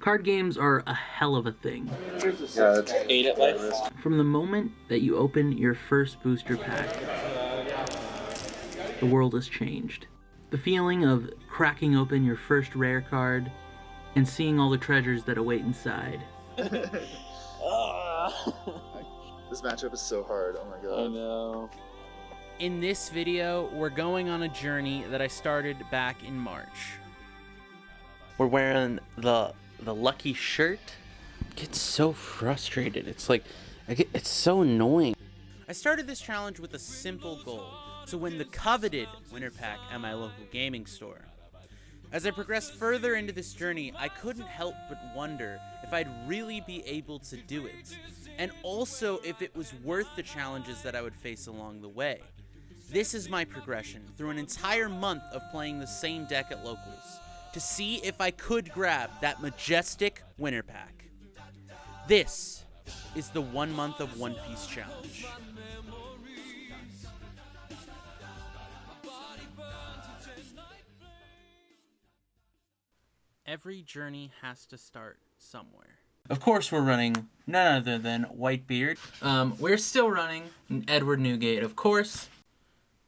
Card games are a hell of a thing. Yeah, that's 8 at life. From the moment that you open your first booster pack, the world has changed. The feeling of cracking open your first rare card and seeing all the treasures that await inside. This matchup is so hard, oh my god. I know. In this video, we're going on a journey that I started back in March. We're wearing the lucky shirt. I get so frustrated. It's like, it's so annoying. I started this challenge with a simple goal, to win the coveted winter pack at my local gaming store. As I progressed further into this journey, I couldn't help but wonder if I'd really be able to do it, and also if it was worth the challenges that I would face along the way. This is my progression through an entire month of playing the same deck at locals, to see if I could grab that majestic winter pack. This is the 1 month of One Piece challenge. Every journey has to start somewhere. Of course we're running none other than Whitebeard. We're still running Edward Newgate, of course.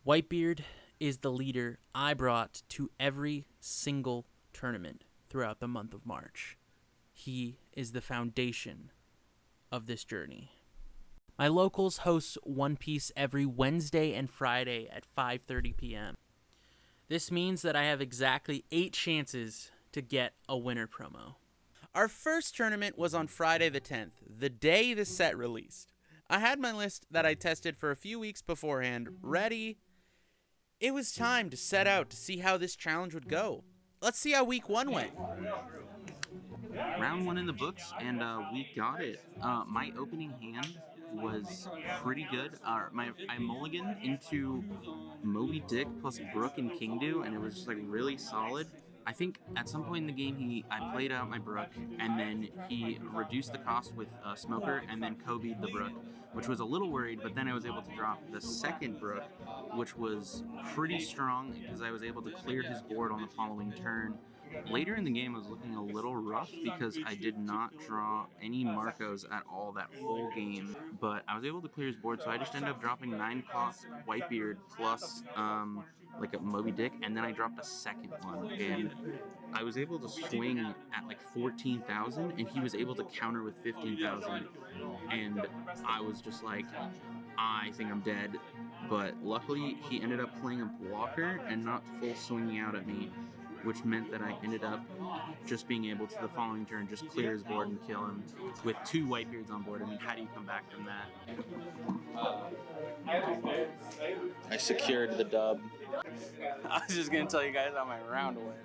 Whitebeard is the leader I brought to every single tournament throughout the month of March. He is the foundation of this journey. My locals host One Piece every Wednesday and Friday at 5:30 p.m. This means that I have exactly 8 chances to get a winner promo. Our first tournament was on Friday the 10th, the day the set released. I had my list that I tested for a few weeks beforehand ready. It was time to set out to see how this challenge would go. Let's see how week 1 went. Round 1 in the books, and we got it. My opening hand was pretty good. I mulliganed into Moby Dick plus Brook and Kingdu, and it was just like really solid. I think at some point in the game, I played out my Brook, and then he reduced the cost with Smoker, and then Kobe'd the Brook, which was a little worried, but then I was able to drop the second Brook, which was pretty strong because I was able to clear his board on the following turn. Later in the game, I was looking a little rough because I did not draw any Marcos at all that whole game, but I was able to clear his board, so I just ended up dropping 9 cost Whitebeard plus like a Moby Dick, and then I dropped a second one, and I was able to swing at like 14,000, and he was able to counter with 15,000, and I was just like, I think I'm dead, but luckily he ended up playing a blocker and not full swinging out at me, which meant that I ended up just being able to the following turn just clear his board and kill him with 2 Whitebeards on board. I mean, how do you come back from that? I secured the dub. I was just gonna tell you guys how my round went.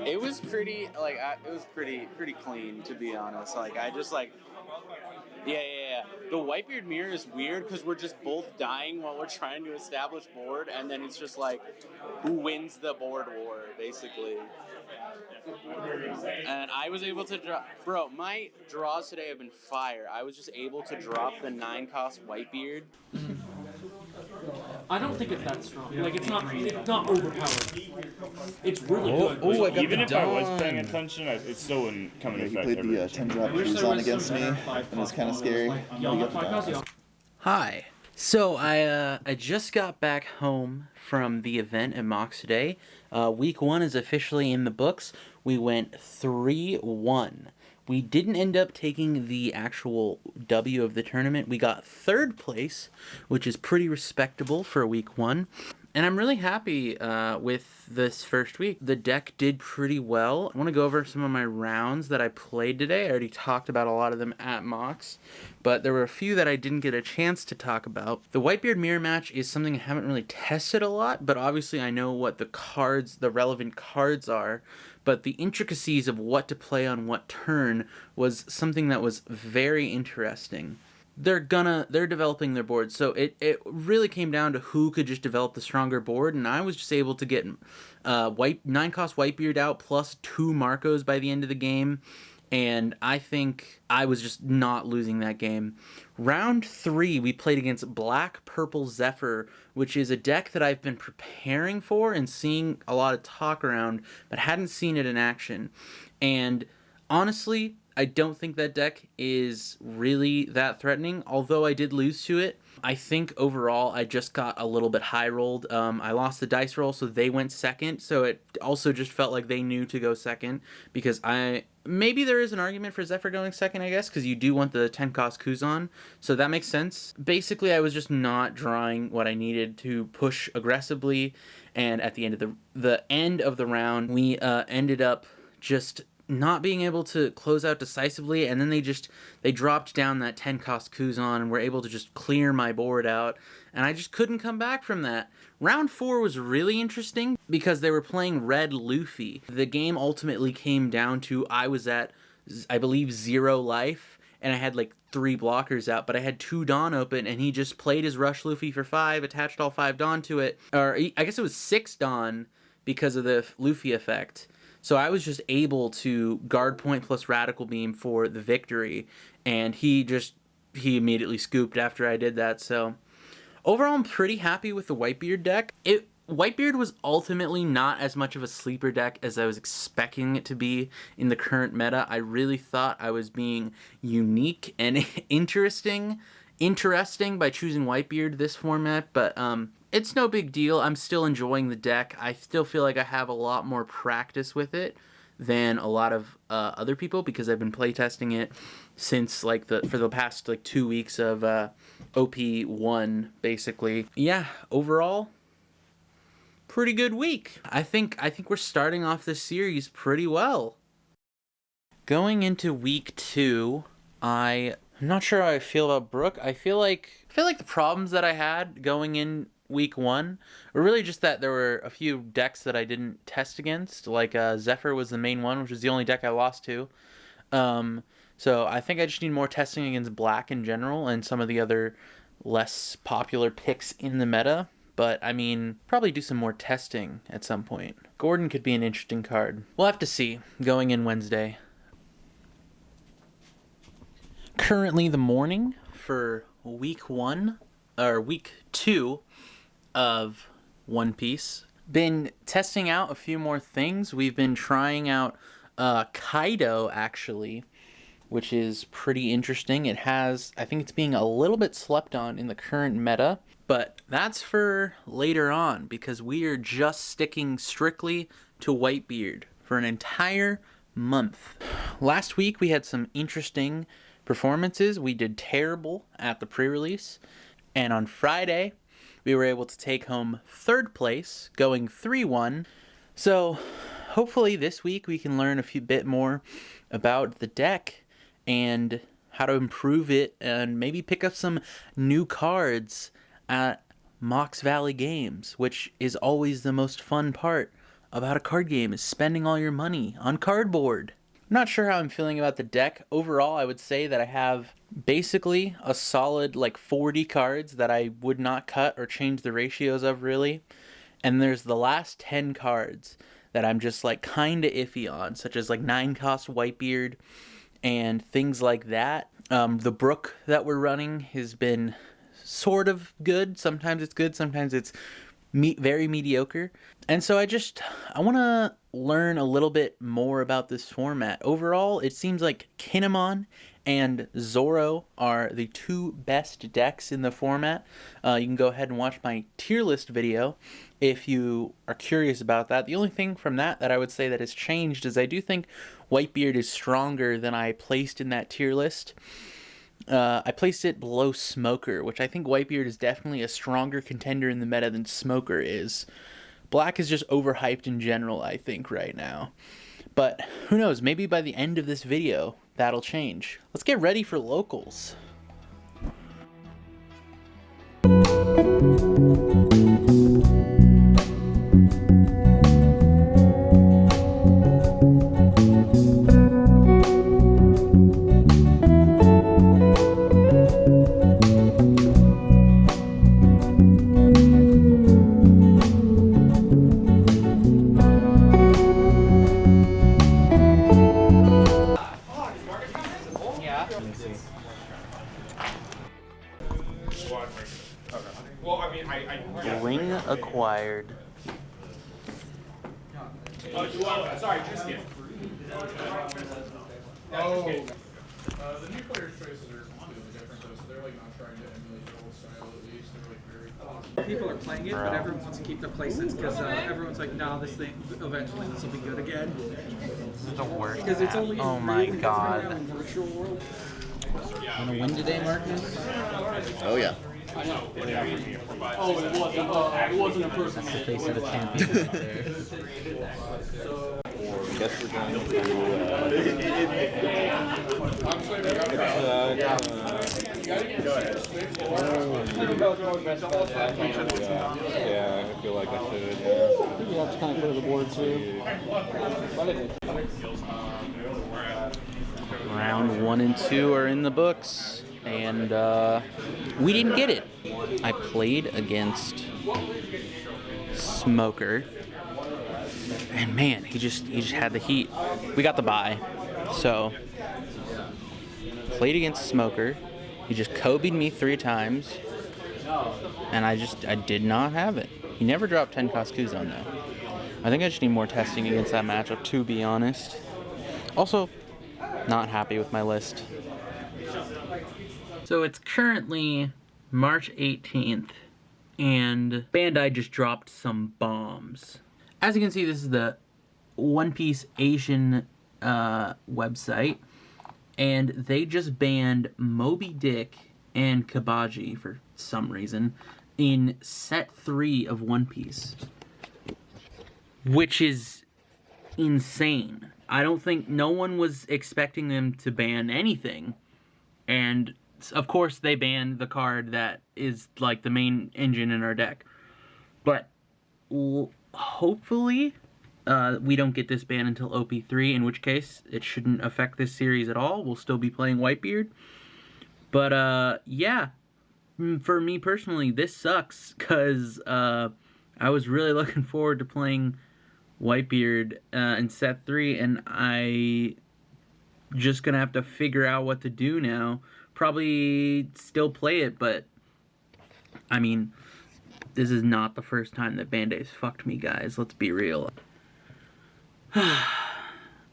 It was pretty, like, it was pretty clean, to be honest. Like, I just like, yeah. The Whitebeard mirror is weird because we're just both dying while we're trying to establish board, and then it's just like, who wins the board war, basically. And I was able to drop, bro, my draws today have been fire. I was just able to drop the 9 cost Whitebeard. I don't think it's that strong. Like, it's not overpowered. It's really good. Oh, I got Even the if I was dawn. paying attention, it still wouldn't come into He effect. played the 10 drop Fuzon against me, and it was kind of scary. Hi. So I just got back home from the event at Mox today. Week 1 is officially in the books. We went 3-1. We didn't end up taking the actual W of the tournament. We got 3rd place, which is pretty respectable for week 1. And I'm really happy with this first week. The deck did pretty well. I want to go over some of my rounds that I played today. I already talked about a lot of them at Mox, but there were a few that I didn't get a chance to talk about. The Whitebeard mirror match is something I haven't really tested a lot, but obviously I know what the relevant cards are. But the intricacies of what to play on what turn was something that was very interesting. They're developing their board, so it really came down to who could just develop the stronger board, and I was just able to get 9 cost Whitebeard out plus 2 Marcos by the end of the game, and I think I was just not losing that game. Round 3, we played against Black Purple Zephyr, which is a deck that I've been preparing for and seeing a lot of talk around, but hadn't seen it in action. And honestly, I don't think that deck is really that threatening, although I did lose to it. I think overall I just got a little bit high rolled. I lost the dice roll, so they went second, so it also just felt like they knew to go second, because maybe there is an argument for Zephyr going second, I guess, because you do want the 10 cost Kuzan, so that makes sense. Basically, I was just not drawing what I needed to push aggressively, and at the end of the round, we ended up just not being able to close out decisively, and then they dropped down that 10 cost Kuzan and were able to just clear my board out, and I just couldn't come back from that. Round 4 was really interesting because they were playing Red Luffy. The game ultimately came down to I was at, I believe, 0 life, and I had like 3 blockers out, but I had 2 Dawn open, and he just played his Rush Luffy for 5, attached all 5 Dawn to it, or I guess it was 6 Dawn because of the Luffy effect. So I was just able to guard point plus Radical Beam for the victory, and he immediately scooped after I did that. So overall, I'm pretty happy with the Whitebeard deck. Whitebeard was ultimately not as much of a sleeper deck as I was expecting it to be in the current meta. I really thought I was being unique and interesting by choosing Whitebeard this format, but it's no big deal. I'm still enjoying the deck. I still feel like I have a lot more practice with it than a lot of other people, because I've been playtesting it since for the past 2 weeks of OP1 basically. Yeah, overall, pretty good week. I think we're starting off this series pretty well. Going into week 2, I'm not sure how I feel about Brook. I feel like the problems that I had going in week 1 were really just that there were a few decks that I didn't test against. Like Zephyr was the main one, which was the only deck I lost to. So I think I just need more testing against Black in general and some of the other less popular picks in the meta. But, I mean, probably do some more testing at some point. Gordon could be an interesting card. We'll have to see going in Wednesday. Currently the morning for week 2 of One Piece. Been testing out a few more things. We've been trying out Kaido, actually, which is pretty interesting. I think it's being a little bit slept on in the current meta, but that's for later on, because we are just sticking strictly to Whitebeard for an entire month. Last week we had some interesting performances. We did terrible at the pre-release, and on Friday we were able to take home 3rd place, going 3-1. So hopefully this week we can learn a bit more about the deck and how to improve it, and maybe pick up some new cards at Mox Valley Games, which is always the most fun part about a card game, is spending all your money on cardboard. I'm not sure how I'm feeling about the deck. Overall, I would say that I have basically a solid 40 cards that I would not cut or change the ratios of, really. And there's the last 10 cards that I'm just kind of iffy on, such as 9 cost Whitebeard and things like that. The Brook that we're running has been sort of good. Sometimes it's good, sometimes it's very mediocre. And so I want to learn a little bit more about this format. Overall, it seems like Kinemon and Zoro are the 2 best decks in the format. You can go ahead and watch my tier list video if you are curious about that. The only thing from that I would say that has changed is I do think Whitebeard is stronger than I placed in that tier list. I placed it below Smoker, which I think Whitebeard is definitely a stronger contender in the meta than Smoker is. Black is just overhyped in general, I think, right now. But who knows, maybe by the end of this video, that'll change. Let's get ready for locals. acquired. Sorry, just kidding. The new players' choices are completely different, though, so they're like not trying to emulate the old style at least. They're like very close. People are playing it, but everyone wants to keep their playsets because everyone's like, nah, this thing, eventually this will be good again. This is the worst. Because it's only Oh my really god. in virtual world. Wanna win today, Marcus? Oh yeah. Oh, it wasn't a person. That's the face of the champion right there. I guess we're going to. Yeah, I feel like I should. Yeah. You have to kind of clear the board too. Round 1 and 2 are in the books, and we didn't get it. I played against Smoker, and man, he just had the heat. We got the bye, so played against Smoker. He just Kobe'd me 3 times, and I did not have it. He never dropped 10 Koskuzon though. I think I just need more testing against that matchup, to be honest. Also, not happy with my list. So it's currently March 18th, and Bandai just dropped some bombs. As you can see, this is the One Piece Asian website, and they just banned Moby Dick and Kabaji for some reason in set 3 of One Piece, which is insane. I don't think no one was expecting them to ban anything, and of course they banned the card that is like the main engine in our deck. But hopefully we don't get this ban until OP3, in which case it shouldn't affect this series at all. We'll still be playing Whitebeard. But yeah, for me personally, this sucks, because I was really looking forward to playing Whitebeard in set 3, and I just gonna have to figure out what to do now. Probably still play it, but I mean, this is not the first time that Bandai's fucked me, guys. Let's be real.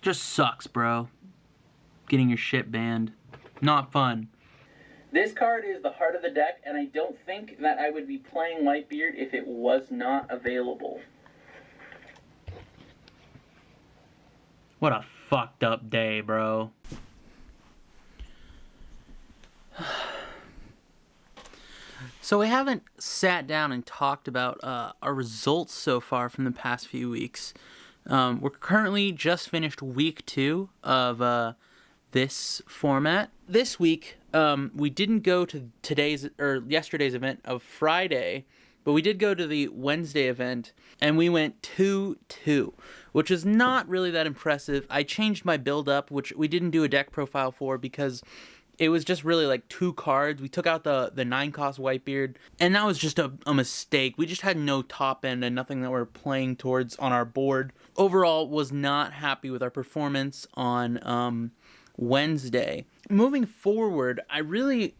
Just sucks, bro. Getting your shit banned. Not fun. This card is the heart of the deck, and I don't think that I would be playing Whitebeard if it was not available. What a fucked up day, bro. So we haven't sat down and talked about our results so far from the past few weeks. We're currently just finished week 2 of this format. This week, we didn't go to yesterday's event of Friday, but we did go to the Wednesday event, and we went 2-2, which is not really that impressive. I changed my build up, which we didn't do a deck profile for because it was just really like 2 cards. We took out the 9-cost Whitebeard, and that was just a mistake. We just had no top end and nothing that we're playing towards on our board. Overall, was not happy with our performance on Wednesday. Moving forward, I really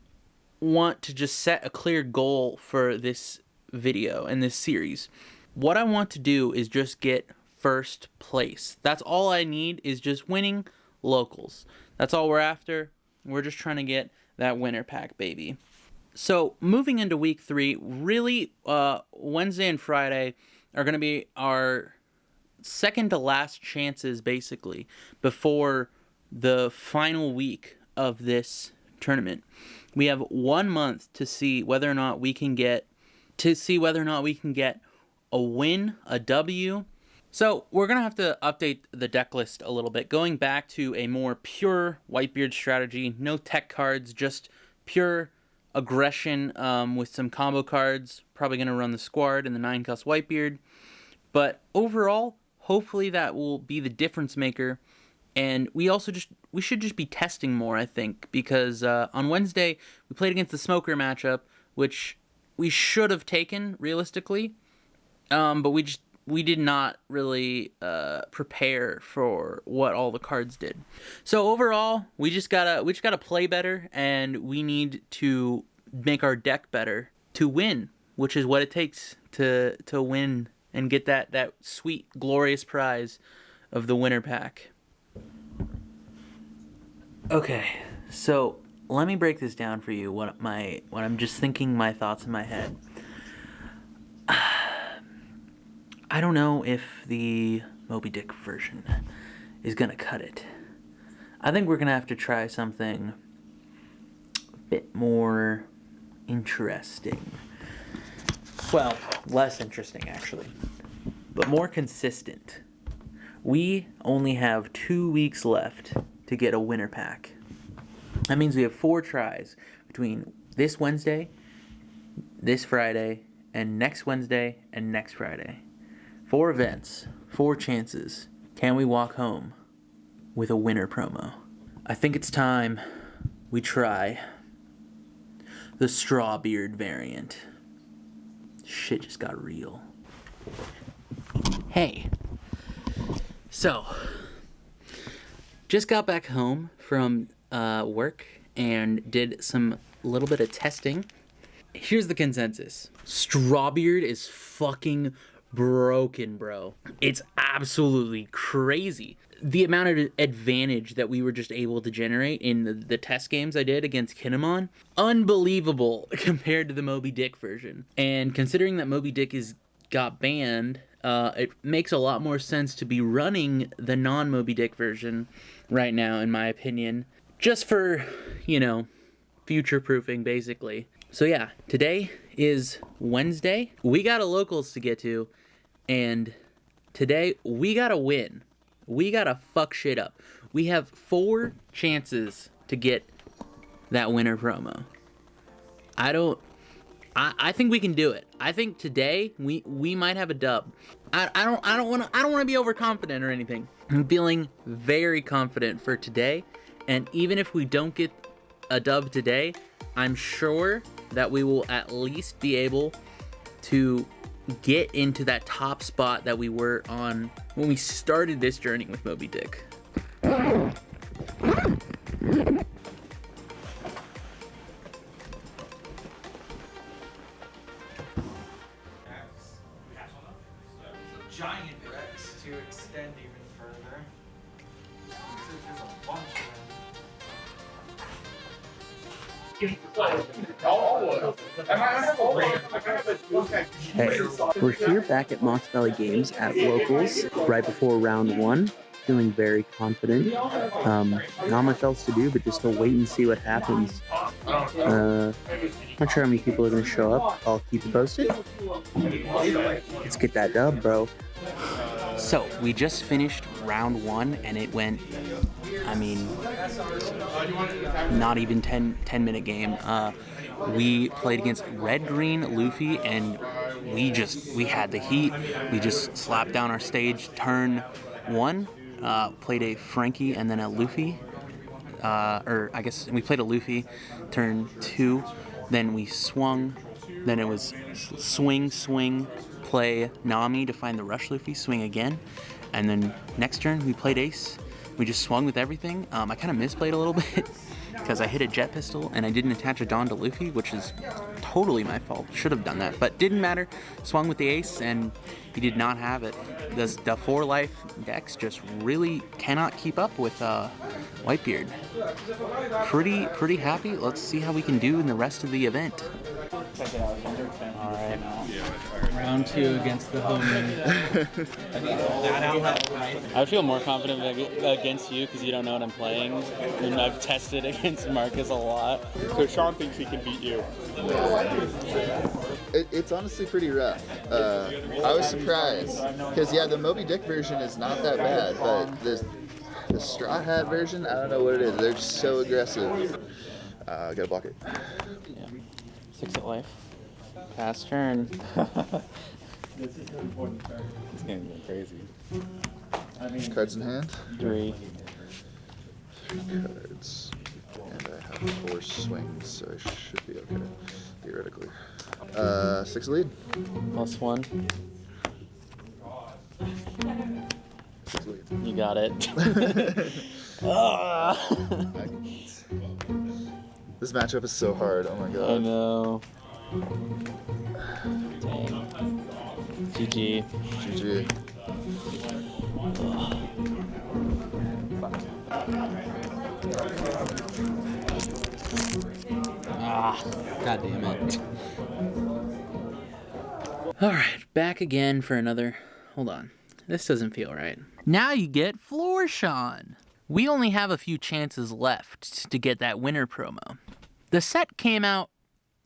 want to just set a clear goal for this video and this series. What I want to do is just get first place. That's all I need, is just winning locals. That's all we're after. We're just trying to get that winner pack, baby. So moving into week 3, really Wednesday and Friday are going to be our second to last chances, basically, before the final week of this tournament. We have 1 month to see whether or not we can get a win, a W. So we're going to have to update the deck list a little bit, going back to a more pure Whitebeard strategy. No tech cards, just pure aggression with some combo cards. Probably going to run the Squad and the 9-cost Whitebeard. But overall, hopefully that will be the difference maker. And we should just be testing more, I think, because on Wednesday we played against the Smoker matchup, which we should have taken realistically, but we did not really prepare for what all the cards did. So overall, we just gotta play better, and we need to make our deck better to win. which is what it takes to win and get that sweet, glorious prize of the winner pack. Okay, so let me break this down for you. What I'm just thinking, my thoughts in my head. I don't know if the Moby Dick version is gonna cut it. I think we're gonna have to try something a bit more interesting. Well, less interesting actually, but more consistent. We only have 2 weeks left to get a winner pack. That means we have 4 tries between this Wednesday, this Friday, and next Wednesday and next Friday. 4 events, 4 chances. Can we walk home with a winner promo? I think it's time we try the Strawbeard variant. Shit just got real. Hey. So, just got back home from work and did some little bit of testing. Here's the consensus. Strawbeard is fucking broken, bro. It's absolutely crazy. The amount of advantage that we were just able to generate in the test games I did against Kinemon, unbelievable compared to the Moby Dick version. And considering that Moby Dick got banned, it makes a lot more sense to be running the non-Moby Dick version right now, in my opinion. Just for, future-proofing, basically. So yeah, today is Wednesday. We got a locals to get to, and today we gotta win. We gotta fuck shit up. We have 4 chances to get that winner promo. I think we can do it. I think today we might have a dub. I don't want to be overconfident or anything. I'm feeling very confident for today, and even if we don't get a dub today, I'm sure that we will at least be able to get into that top spot that we were on when we started this journey with Moby Dick. Giant Rex to extend even further. There's a bunch Hey, we're here back at Mox Valley Games at Locals right before round 1. Feeling very confident. Not much else to do, but just to wait and see what happens. Not sure how many people are going to show up. I'll keep you posted. Let's get that dub, bro. So, we just finished round 1, and it went, not even 10-minute game. We played against Red Green Luffy, and we had the heat. We just slapped down our stage turn 1, played a Frankie and then a Luffy. Or I guess we played a Luffy turn 2, then we swung, then it was swing, play Nami to find the rush Luffy, swing again, and then next turn we played Ace. We just swung with everything. I kind of misplayed a little bit because I hit a jet pistol and I didn't attach a Dawn to Luffy, which is totally my fault. Should have done that, but didn't matter. Swung with the Ace and he did not have it. The 4 life decks just really cannot keep up with Whitebeard. Pretty happy. Let's see how we can do in the rest of the event. Alright. Round 2 against the homie. I feel more confident against you because you don't know what I'm playing. And I've tested against Marcus a lot. So Sean thinks he can beat you. It's honestly pretty rough. I was surprised because the Moby Dick version is not that bad, but the Straw Hat version, I don't know what it is. They're just so aggressive. Gotta block it. Yeah. 6 at life. Pass turn. It's getting crazy. Cards in hand. 3. 3 cards. And I have 4 swings, so I should be okay, theoretically. 6 lead. +1. 6 lead. You got it. This matchup is so hard. Oh my god. I know. GG. GG. God damn it. All right, back again for another. Hold on. This doesn't feel right. Now you get Florshawn. We only have a few chances left to get that winter promo. The set came out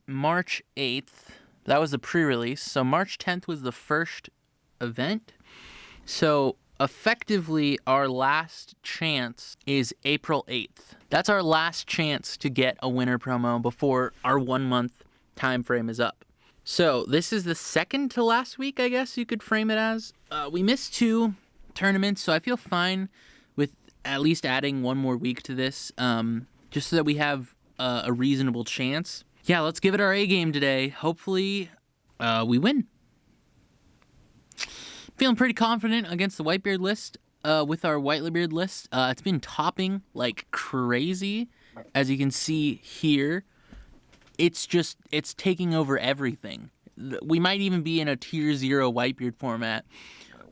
March 8th. That was the pre-release. So March 10th was the first event. So effectively, our last chance is April 8th. That's our last chance to get a winter promo before our 1 month time frame is up. So this is the second to last week, I guess you could frame it as. We missed 2 tournaments, so I feel fine with at least adding 1 more week to this, just so that we have a reasonable chance. Yeah, let's give it our A game today. Hopefully, we win. Feeling pretty confident against the Whitebeard list. With our Whitebeard list, it's been topping like crazy, as you can see here. It's taking over everything. We might even be in a tier 0 Whitebeard format,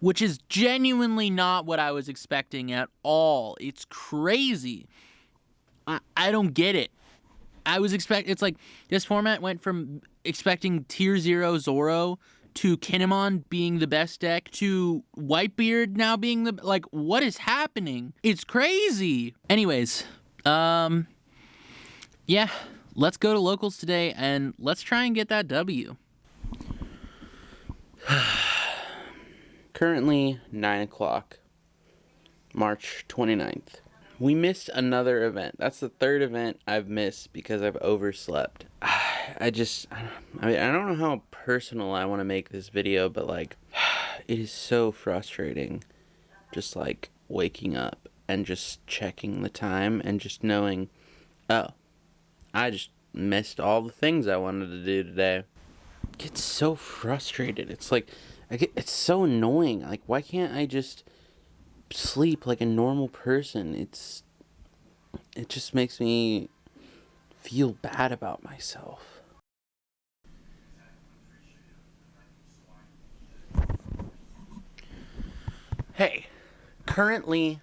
which is genuinely not what I was expecting at all. It's crazy. I don't get it. It's like this format went from expecting tier 0 Zoro to Kinemon being the best deck to Whitebeard now being the, what is happening? It's crazy. Anyways, yeah, let's go to locals today and let's try and get that W. Currently 9 o'clock, March 29th. We missed another event. That's the 3rd event I've missed because I've overslept. I don't know how personal I want to make this video, but it is so frustrating just waking up and just checking the time and just knowing, oh, I just missed all the things I wanted to do today. I get so frustrated. It's so annoying. Why can't I just sleep like a normal person? It just makes me feel bad about myself. Hey, currently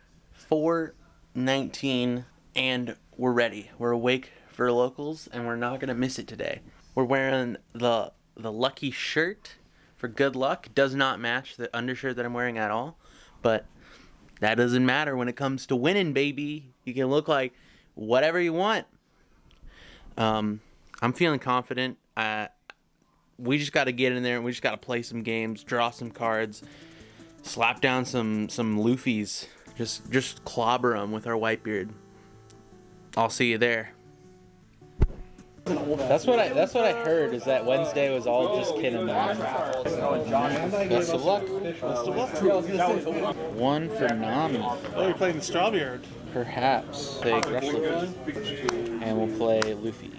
4:19 and we're ready. We're awake for locals and we're not gonna miss it today. We're wearing the lucky shirt for good luck. Does not match the undershirt that I'm wearing at all, but that doesn't matter when it comes to winning, baby. You can look like whatever you want. I'm feeling confident. We just got to get in there and we just got to play some games, draw some cards, slap down some Luffys, just clobber them with our Whitebeard. I'll see you there. That's what I heard, is that Wednesday was all just kidding. Best of luck. Best of luck. 1 for Nami. Oh, you're playing the Strawbeard. Perhaps. Play Grush Luffy. And we'll play Luffy.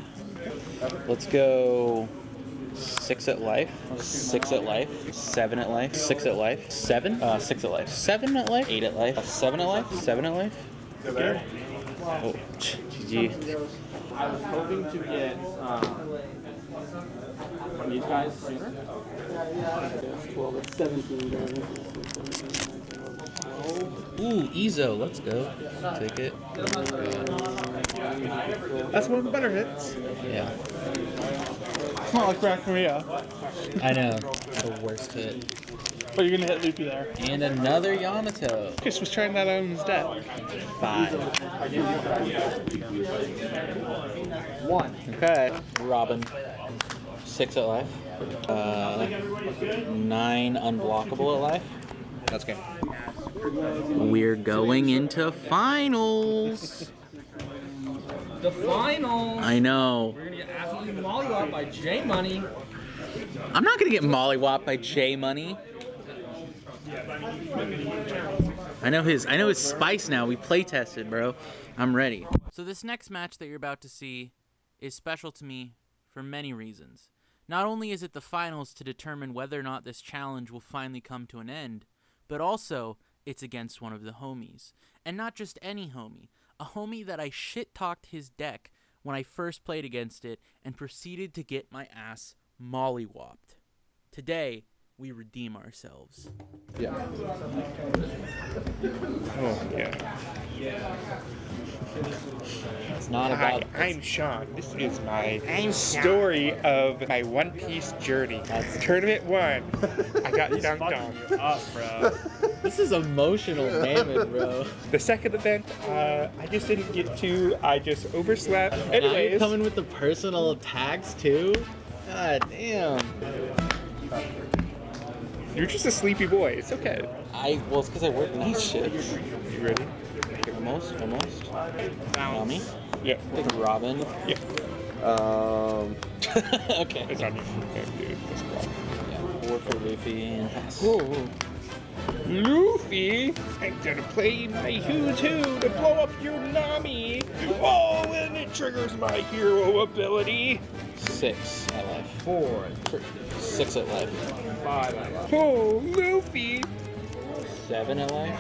Let's go 6 at life. 6 at life. 7 at life. 6 at life. 7? 6 at life. 7 at life. 8 at life. 7 at life. 7 at life. Okay. Oh, GG. I was hoping to get from these guys sooner. 12, it's 17 damage. Ooh, Ezo, let's go. Take it. That's one of the better hits. Yeah. It's not like Black Maria. I know. The worst hit. But you're gonna hit Loopy there. And another Yamato. Chris was trying that out on his deck. 5. 1. Okay. Robin. 6 at life. 9 unblockable at life. That's good. We're going into finals. The finals. I know. We're gonna get absolutely mollywopped by J Money. I'm not gonna get mollywopped by J Money. I know his spice now. We play tested, bro. I'm ready. So this next match that you're about to see is special to me for many reasons. Not only is it the finals to determine whether or not this challenge will finally come to an end, but also it's against one of the homies. And not just any homie. A homie that I shit-talked his deck when I first played against it and proceeded to get my ass mollywopped. Today, we redeem ourselves. Yeah. Oh, yeah. It's not Hi, about. I'm Sean. This is my story of my One Piece journey. Tournament 1. I got dunked on. This is emotional damage, bro. The second event, I just didn't get to. I just overslept. Now you're Anyways, coming with the personal attacks too? God damn. you're just a sleepy boy. It's okay. Well, it's because I work night shifts. You ready? Almost. Nami? Yeah. Robin? Yeah. Okay. It's on you. Okay, dude. Let's block. Yeah, 4 for Luffy and Luffy, I'm gonna play my Hoo-Too to blow up your Nami. Oh, and it triggers my hero ability. 6 at life. 4. 6 at life. 5 at life. Oh, Luffy. 7 at life.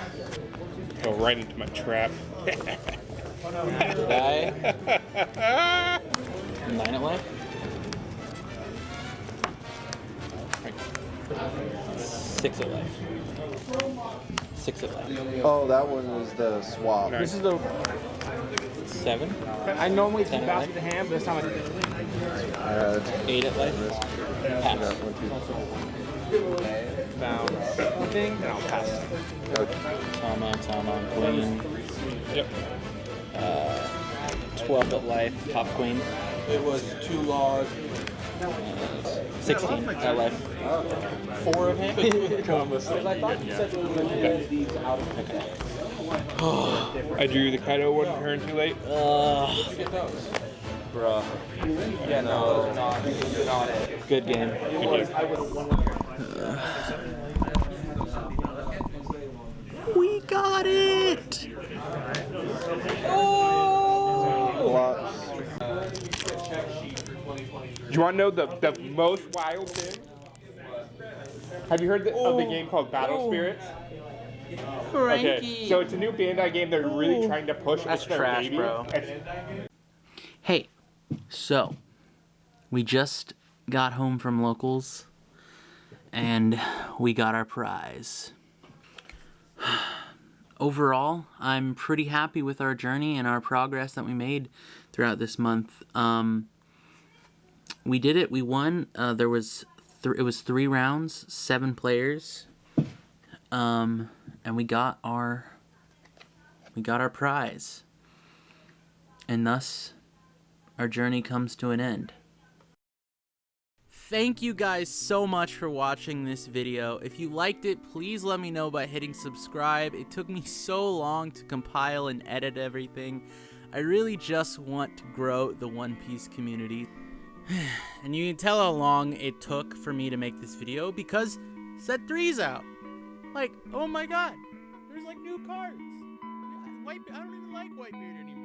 Go right into my trap. Die. 9 at life. 6 at life. 6 at life. Oh, that one was the swap. This is the. 7. I normally keep 10 at basket life. in hand, but this time I did. 8 at life. Pass. Bounce. Nothing, then I'll pass. Tama, Queen. Yep. 12 at life. Top Queen. It was 2 laws. 16 at life. 4 of him. Because I thought you said we were going to use these out of I drew the Kaido one turn too late. get those. Bruh. Yeah, no, not it. Good game. We got it! Do you want to know the most wild thing? Have you heard of the game called Battle Spirits? Frankie! Okay, so it's a new Bandai game they're really trying to push. That's It's their trash, baby. bro. It's- Hey, so we just got home from locals and we got our prize. Overall, I'm pretty happy with our journey and our progress that we made throughout this month. We did it. We won. It was 3 rounds, 7 players, and we got our prize, and thus our journey comes to an end. Thank you guys so much for watching this video. If you liked it, please let me know by hitting subscribe. It took me so long to compile and edit everything. I really just want to grow the One Piece community. And you can tell how long it took for me to make this video because set 3's out. Like, oh my god, there's like new cards. I don't even like Whitebeard anymore.